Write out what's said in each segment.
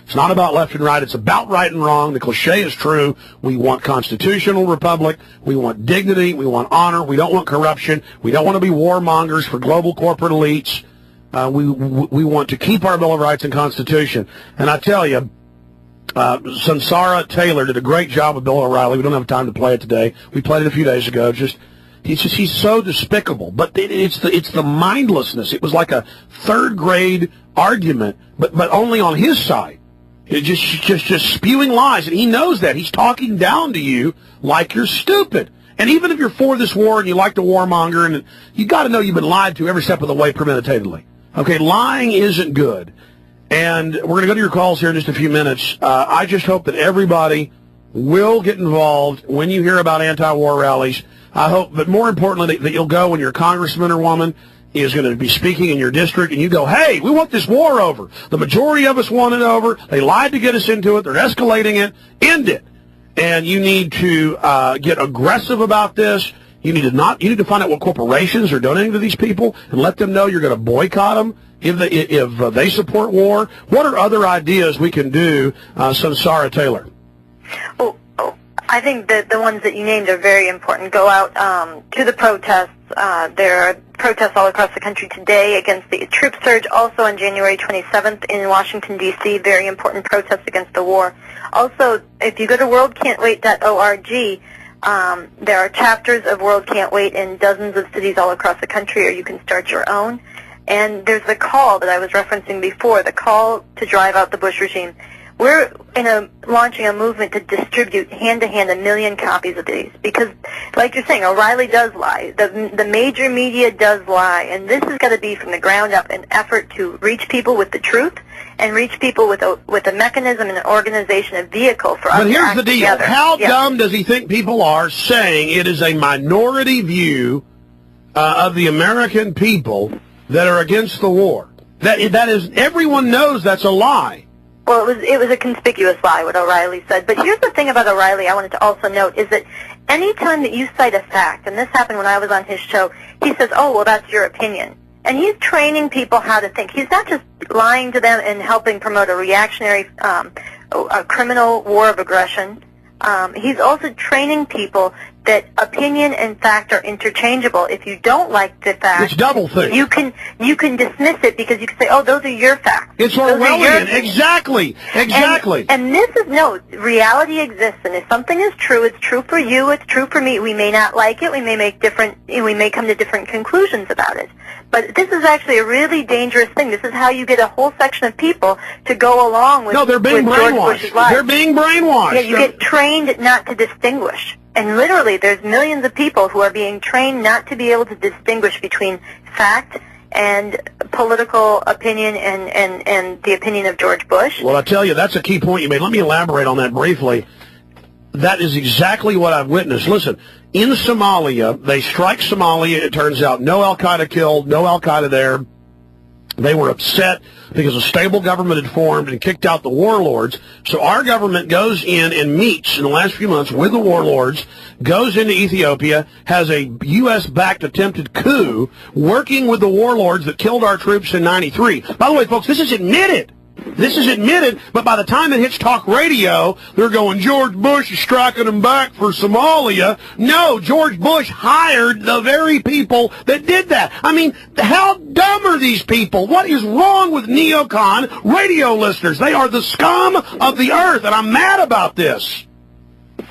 It's not about left and right. It's about right and wrong. The cliche is true. We want constitutional republic. We want dignity. We want honor. We don't want corruption. We don't want to be warmongers for global corporate elites. We want to keep our Bill of Rights and Constitution. And I tell you, Sunsara Taylor did a great job with Bill O'Reilly. We don't have time to play it today. We played it a few days ago. He's so despicable. But it's the mindlessness. It was like a third grade argument, but only on his side. It just spewing lies, and he knows that. He's talking down to you like you're stupid. And even if you're for this war and you like to warmonger, and you got to know you've been lied to every step of the way premeditatedly. Okay, lying isn't good. And we're going to go to your calls here in just a few minutes. I just hope that everybody will get involved when you hear about anti-war rallies. I hope, but more importantly, that you'll go when your congressman or woman is going to be speaking in your district, and you go, hey, we want this war over. The majority of us want it over. They lied to get us into it. They're escalating it. End it. And you need to get aggressive about this. You need to find out what corporations are donating to these people and let them know you're going to boycott them if they support war. What are other ideas we can do, Sunsara Taylor? I think that the ones that you named are very important. Go out to the protests. There are protests all across the country today against the troop surge. Also on January 27th in Washington, D.C., very important protests against the war. Also, if you go to worldcan'twait.org, there are chapters of World Can't Wait in dozens of cities all across the country, or you can start your own. And there's the call that I was referencing before, the call to drive out the Bush regime. We're launching a movement to distribute hand-to-hand 1 million copies of these because, like you're saying, O'Reilly does lie. The major media does lie, and this has got to be from the ground up an effort to reach people with the truth and reach people with a mechanism and an organization, a vehicle for us to act together. But here's the deal. How dumb does he think people are saying it is a minority view of the American people that are against the war? That is, everyone knows that's a lie. Well, it was a conspicuous lie, what O'Reilly said. But here's the thing about O'Reilly I wanted to also note, is that any time that you cite a fact, and this happened when I was on his show, he says, oh, well, that's your opinion. And he's training people how to think. He's not just lying to them and helping promote a reactionary, a criminal war of aggression. He's also training people that opinion and fact are interchangeable. If you don't like the fact, it's doublethink. You can dismiss it because you can say, oh, those are your facts. It's Orwellian. Exactly. And this is, no, reality exists, and if something is true, it's true for you, it's true for me. We may not like it, we may come to different conclusions about it. But this is actually a really dangerous thing. This is how you get a whole section of people to go along with George Bush's lies. They're being brainwashed. Yeah, you get trained not to distinguish. And literally, there's millions of people who are being trained not to be able to distinguish between fact and political opinion and the opinion of George Bush. Well, I tell you, that's a key point you made. Let me elaborate on that briefly. That is exactly what I've witnessed. Listen, in Somalia, they strike Somalia. It turns out no Al-Qaeda killed, no Al-Qaeda there. They were upset because a stable government had formed and kicked out the warlords. So our government goes in and meets in the last few months with the warlords, goes into Ethiopia, has a U.S.-backed attempted coup, working with the warlords that killed our troops in '93. By the way, folks, this is admitted. This is admitted, but by the time it hits talk radio, they're going, George Bush is striking them back for Somalia. No, George Bush hired the very people that did that. I mean, how dumb are these people? What is wrong with neocon radio listeners? They are the scum of the earth, and I'm mad about this.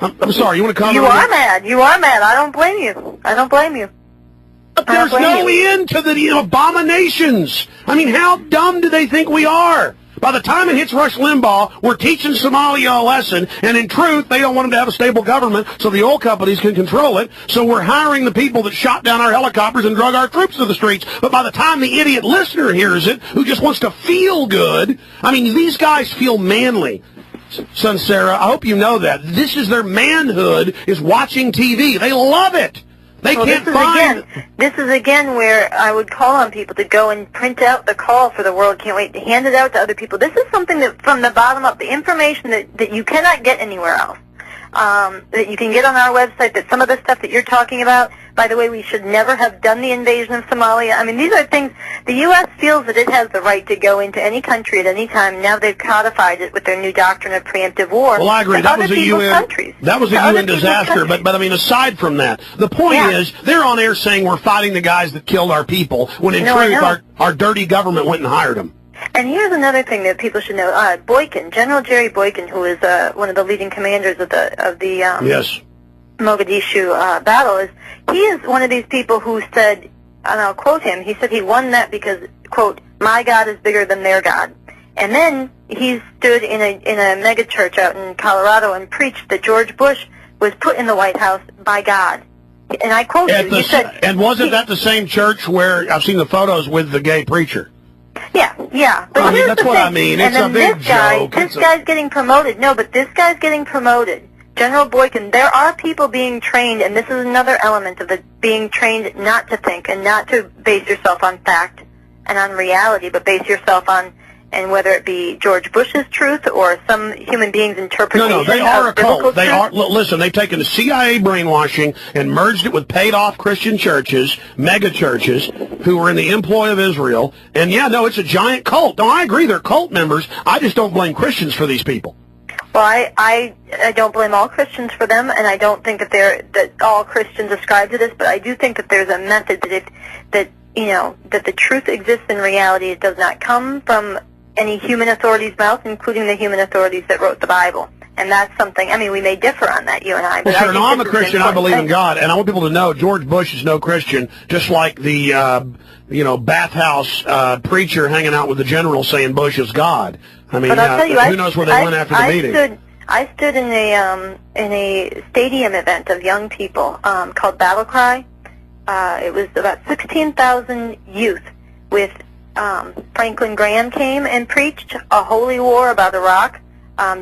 I'm sorry, you want to comment? You are mad. You are mad. I don't blame you. I don't blame you. But there's no end to the abominations. I mean, how dumb do they think we are? By the time it hits Rush Limbaugh, we're teaching Somalia a lesson, and in truth, they don't want them to have a stable government so the oil companies can control it, so we're hiring the people that shot down our helicopters and drug our troops to the streets. But by the time the idiot listener hears it, who just wants to feel good, I mean, these guys feel manly. Sunsara, I hope you know that. This is their manhood, is watching TV. They love it. They can't find... This is again where I would call on people to go and print out the call for the World Can't Wait, to hand it out to other people. This is something that, from the bottom up, the information that you cannot get anywhere else. that you can get on our website, that some of the stuff that you're talking about, by the way, we should never have done the invasion of Somalia. I mean, these are things, the U.S. feels that it has the right to go into any country at any time. Now they've codified it with their new doctrine of preemptive war. Well, I agree. That was a UN disaster. But I mean, aside from that, the point is, they're on air saying we're fighting the guys that killed our people, when in truth, our dirty government went and hired them. And here's another thing that people should know. Boykin, General Jerry Boykin, who is one of the leading commanders of the Mogadishu battle, he is one of these people who said, and I'll quote him, he said he won that because, quote, my God is bigger than their God. And then he stood in a mega church out in Colorado and preached that George Bush was put in the White House by God. And I quote him, he said... And wasn't that the same church where I've seen the photos with the gay preacher? Yeah. But that's what I mean. It's a big joke. This guy's getting promoted. No, but this guy's getting promoted. General Boykin, there are people being trained, and this is another element of being trained not to think and not to base yourself on fact and on reality, but base yourself on, and whether it be George Bush's truth or some human being's interpretation. No, they are a cult. They are. Listen, they've taken the CIA brainwashing and merged it with paid-off Christian churches, mega churches, who were in the employ of Israel. And it's a giant cult. No, I agree, they're cult members. I just don't blame Christians for these people. Well, I don't blame all Christians for them, and I don't think that all Christians ascribe to this. But I do think that there's a method that the truth exists in reality. It does not come from any human authority's mouth, including the human authorities that wrote the Bible. And that's something, I mean, we may differ on that, you and I. But well, sure, no, I'm a Christian. I believe in God. And I want people to know George Bush is no Christian, just like the, bathhouse preacher hanging out with the general saying Bush is God. I mean, I'll tell you, who knows where they went after the meeting? I stood in a stadium event of young people called Battle Cry. It was about 16,000 youth with Franklin Graham came and preached a holy war about Iraq.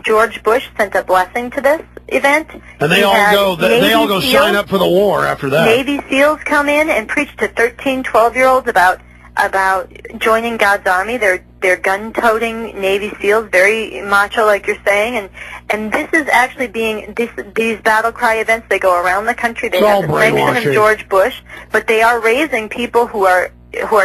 George Bush sent a blessing to this event. And they all go sign up for the war after that. Navy SEALs come in and preach to 13, 12-year-olds about joining God's army. They're gun-toting Navy SEALs, very macho, like you're saying, and this is actually these battle cry events. They go around the country. They have the sanction of George Bush, but they are raising people who are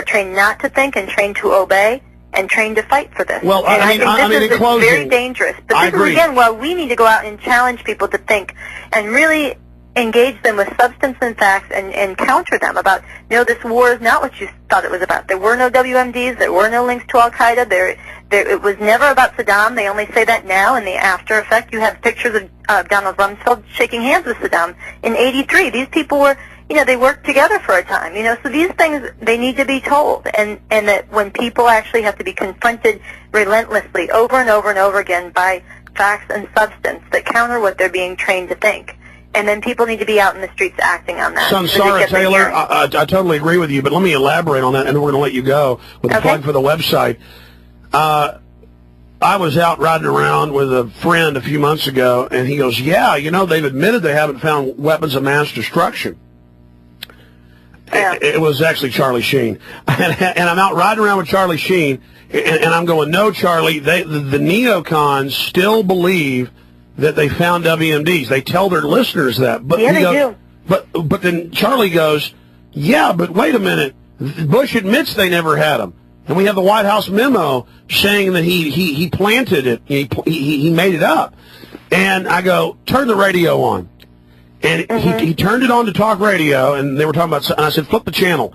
trained not to think and trained to obey and trained to fight for this. Well, and I think this in closing, very dangerous. But this is, again, why we need to go out and challenge people to think and really engage them with substance and facts and counter them about, this war is not what you thought it was about. There were no WMDs. There were no links to Al-Qaeda. It was never about Saddam. They only say that now in the after effect. You have pictures of Donald Rumsfeld shaking hands with Saddam in '83. These people were, they worked together for a time. So these things, they need to be told. And that when people actually have to be confronted relentlessly over and over and over again by facts and substance that counter what they're being trained to think. And then people need to be out in the streets acting on that. Sunsara Taylor, I totally agree with you, but let me elaborate on that, and then we're going to let you go with a plug for the website. I was out riding around with a friend a few months ago, and he goes, they've admitted they haven't found weapons of mass destruction. Yeah. It was actually Charlie Sheen. And I'm out riding around with Charlie Sheen, and I'm going, no, Charlie, the neocons still believe that they found WMDs. They tell their listeners that. But they do. But then Charlie goes, but wait a minute. Bush admits they never had them. And we have the White House memo saying that he planted it. He made it up. And I go, turn the radio on. And he turned it on to talk radio, and they were talking about, and I said, flip the channel.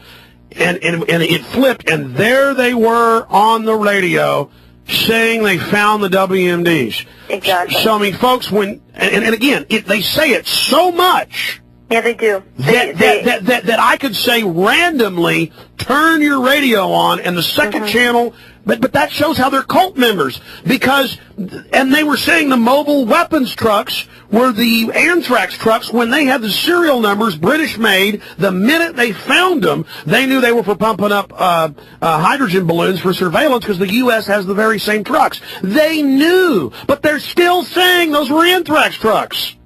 And it flipped, and there they were on the radio saying they found the WMDs. Exactly. So, I mean, folks, and again, they say it so much. Yeah, they do. That I could say randomly, turn your radio on, and the second channel, but that shows how they're cult members. And they were saying the mobile weapons trucks were the anthrax trucks when they had the serial numbers, British made. The minute they found them, they knew they were for pumping up hydrogen balloons for surveillance, because the U.S. has the very same trucks. They knew, but they're still saying those were anthrax trucks.